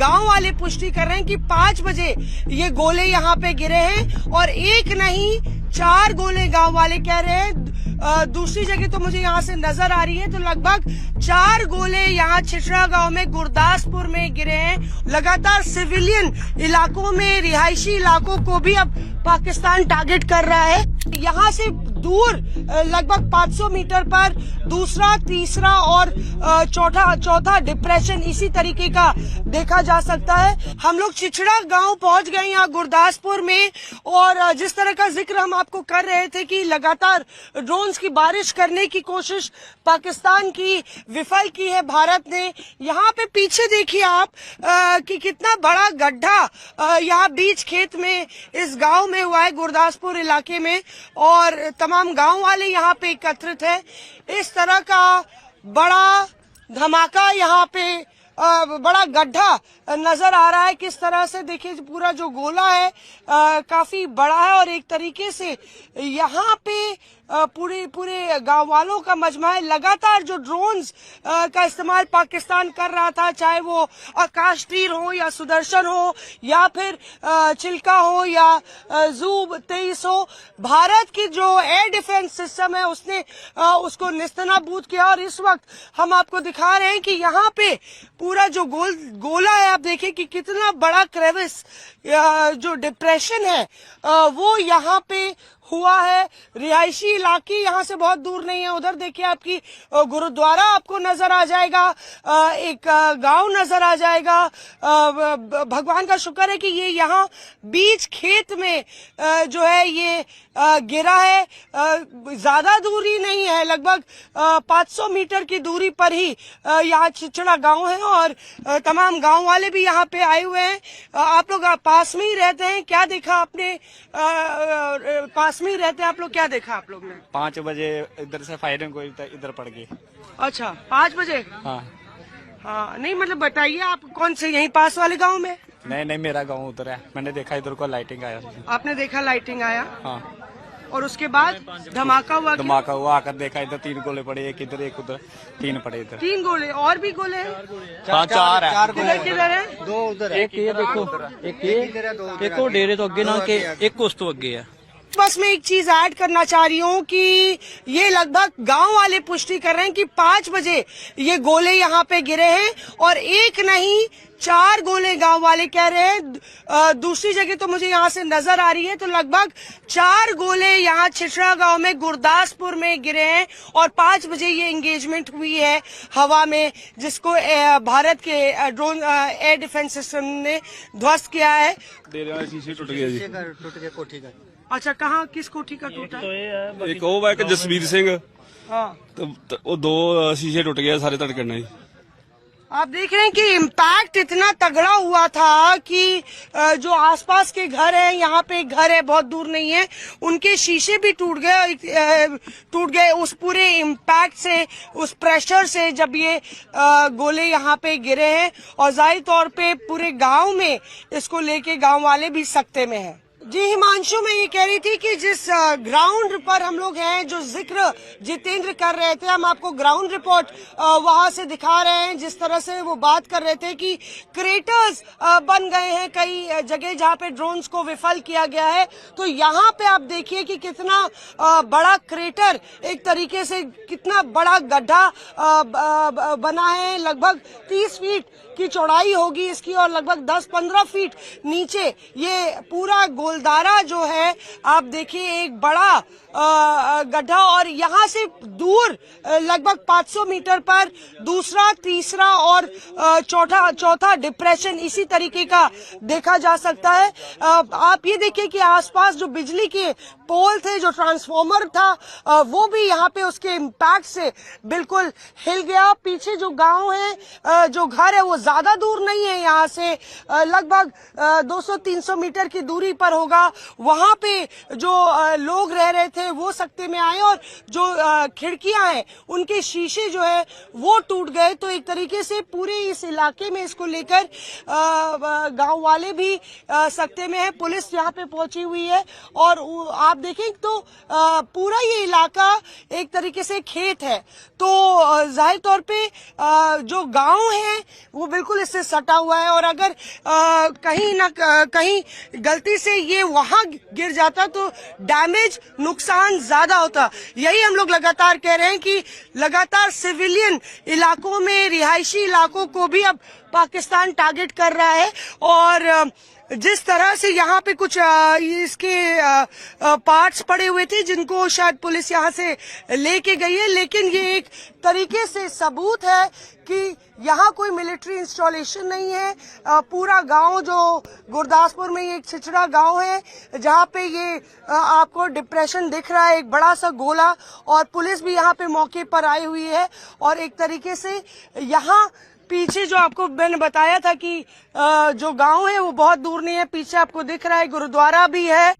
गांव वाले पुष्टि कर रहे हैं कि 5 बजे ये गोले यहाँ पे गिरे हैं और एक नहीं 4 गोले गांव वाले कह रहे हैं। दूसरी जगह तो मुझे यहाँ से नजर आ रही है तो लगभग 4 गोले यहाँ छिछड़ा गांव में गुरदासपुर में गिरे हैं। लगातार सिविलियन इलाकों में रिहायशी इलाकों को भी अब पाकिस्तान टारगेट कर रहा है। यहाँ से दूर लगभग 500 मीटर पर दूसरा, तीसरा और चौथा डिप्रेशन इसी तरीके का देखा जा सकता है। हम लोग छिछड़ा गांव पहुंच गए यहाँ गुरदासपुर में और जिस तरह का जिक्र हम आपको कर रहे थे कि लगातार ड्रोन्स की बारिश करने की कोशिश पाकिस्तान की विफल की है भारत ने। यहाँ पे पीछे देखिए आप कि कितना बड़ा गड्ढा यहाँ बीच खेत में इस गांव में हुआ है गुरदासपुर इलाके में और तमाम गांव वाले यहाँ पे एकत्रित है। इस तरह का बड़ा धमाका यहाँ पे बड़ा गड्ढा नजर आ रहा है। किस तरह से देखिए पूरा जो गोला है काफी बड़ा है और एक तरीके से यहाँ पे पूरे गांव वालों का मजमा है। लगातार जो ड्रोन्स का इस्तेमाल पाकिस्तान कर रहा था, चाहे वो आकाश तीर हो या सुदर्शन हो या फिर चिल्का हो या जू 23 हो, भारत की जो एयर डिफेंस सिस्टम है उसने उसको निस्तनाबूद किया। और इस वक्त हम आपको दिखा रहे हैं कि यहाँ पे पूरा जो गोला है, आप देखिए कि कितना बड़ा क्रेविस जो डिप्रेशन है वो यहाँ पे हुआ है। रिहायशी इलाके यहाँ से बहुत दूर नहीं है। उधर देखिए आपकी गुरुद्वारा आपको नजर आ जाएगा, एक गांव नजर आ जाएगा। भगवान का शुक्र है कि ये यहाँ बीच खेत में जो है ये गिरा है। ज्यादा दूरी नहीं है, लगभग 500 मीटर की दूरी पर ही यहाँ छिछड़ा गांव है और तमाम गांव वाले भी यहाँ पे आए हुए हैं। आप लोग पास में ही रहते हैं, क्या देखा आपने? पास में ही रहते हैं आप लोग, क्या देखा आप लोग ने? 5 बजे इधर से फायरिंग हुई, इधर पड़ गई। अच्छा, 5 बजे? हाँ, नहीं मतलब बताइए आप कौन से यहीं पास वाले गांव में? नहीं, मेरा गांव उधर है। मैंने देखा इधर को लाइटिंग आया। आपने देखा लाइटिंग आया? हाँ। और उसके बाद धमाका हुआ? धमाका हुआ, आकर देखा इधर 3 गोले पड़े, एक इधर एक उधर, 3 पड़े इधर। 3 गोले? और भी गोले हैं? 4 है। किधर है? 2 उधर है। एक ये देखो, एक वो डेरे तो अगे ना के एक उस तो अगे है। बस मैं एक चीज ऐड करना चाह रही हूँ कि ये लगभग गांव वाले पुष्टि कर रहे हैं कि 5 बजे ये गोले यहाँ पे गिरे हैं और एक नहीं 4 गोले गांव वाले कह रहे हैं। दूसरी जगह तो मुझे यहाँ से नजर आ रही है तो लगभग 4 गोले यहाँ छिछड़ा गांव में गुरदासपुर में गिरे हैं और 5 बजे ये एंगेजमेंट हुई है हवा में, जिसको भारत के ड्रोन एयर डिफेंस सिस्टम ने ध्वस्त किया है। शीशे टूट गया जी। टूट गया कोठी का। अच्छा, कहाँ किस कोठी का टूटा? एक वो वा जसवीर सिंह, हाँ, तो वो 2 शीशे टूट गए सारे तड़के नहीं। आप देख रहे हैं कि इम्पैक्ट इतना तगड़ा हुआ था कि जो आसपास के घर हैं, यहाँ पे एक घर है बहुत दूर नहीं है, उनके शीशे भी टूट गए उस पूरे इम्पैक्ट से, उस प्रेशर से जब ये गोले यहाँ पे गिरे हैं। और जाहिर तौर पे पूरे गांव में इसको लेके गांव वाले भी सख्ते में हैं। जी हिमांशु, मैं ये कह रही थी कि जिस ग्राउंड पर हम लोग हैं, जो जिक्र जितेंद्र कर रहे थे, हम आपको ग्राउंड रिपोर्ट वहां से दिखा रहे हैं। जिस तरह से वो बात कर रहे थे कि क्रेटर्स बन गए हैं कई जगह जहां पे ड्रोन्स को विफल किया गया है, तो यहाँ पे आप देखिए कि कितना बड़ा क्रेटर, एक तरीके से कितना बड़ा गड्ढा बना है। लगभग 30 फीट की चौड़ाई होगी इसकी और लगभग 10-15 फीट नीचे ये पूरा गोलदारा जो है, आप देखिए एक बड़ा गड्ढा। और यहाँ से दूर लगभग 500 मीटर पर दूसरा, तीसरा और चौथा डिप्रेशन इसी तरीके का देखा जा सकता है। आप ये देखिए कि आसपास जो बिजली के पोल थे, जो ट्रांसफॉर्मर था, वो भी यहाँ पे उसके इम्पैक्ट से बिल्कुल हिल गया। पीछे जो गांव है, जो घर है, वो ज्यादा दूर नहीं है यहाँ से, लगभग 200-300 मीटर की दूरी पर होगा, वहां पे जो लोग रह रहे थे वो सकते में आए और जो खिड़कियां हैं उनके शीशे जो है वो टूट गए। तो एक तरीके से पूरे इस इलाके में इसको लेकर गांव वाले भी सकते में है। पुलिस यहाँ पे पहुंची हुई है और आप देखें तो पूरा ये इलाका एक तरीके से खेत है, तो जाहिर तौर पे जो गांव है वो बिल्कुल इससे सटा हुआ है और अगर कहीं ना कहीं गलती से ये वहां गिर जाता तो डैमेज, नुकसान ज्यादा होता। यही हम लोग लगातार कह रहे हैं कि लगातार सिविलियन इलाकों में, रिहायशी इलाकों को भी अब पाकिस्तान टारगेट कर रहा है और जिस तरह से यहाँ पे कुछ इसके पार्ट्स पड़े हुए थे जिनको शायद पुलिस यहाँ से लेके गई है, लेकिन ये एक तरीके से सबूत है कि यहाँ कोई मिलिट्री इंस्टॉलेशन नहीं है। पूरा गांव जो गुरदासपुर में ये एक छिछड़ा गांव है जहाँ पे ये आपको डिप्रेशन दिख रहा है, एक बड़ा सा गोला, और पुलिस भी यहाँ पे मौके पर आई हुई है और एक तरीके से यहाँ पीछे जो आपको मैंने बताया था कि जो गांव है वो बहुत दूर नहीं है, पीछे आपको दिख रहा है गुरुद्वारा भी है।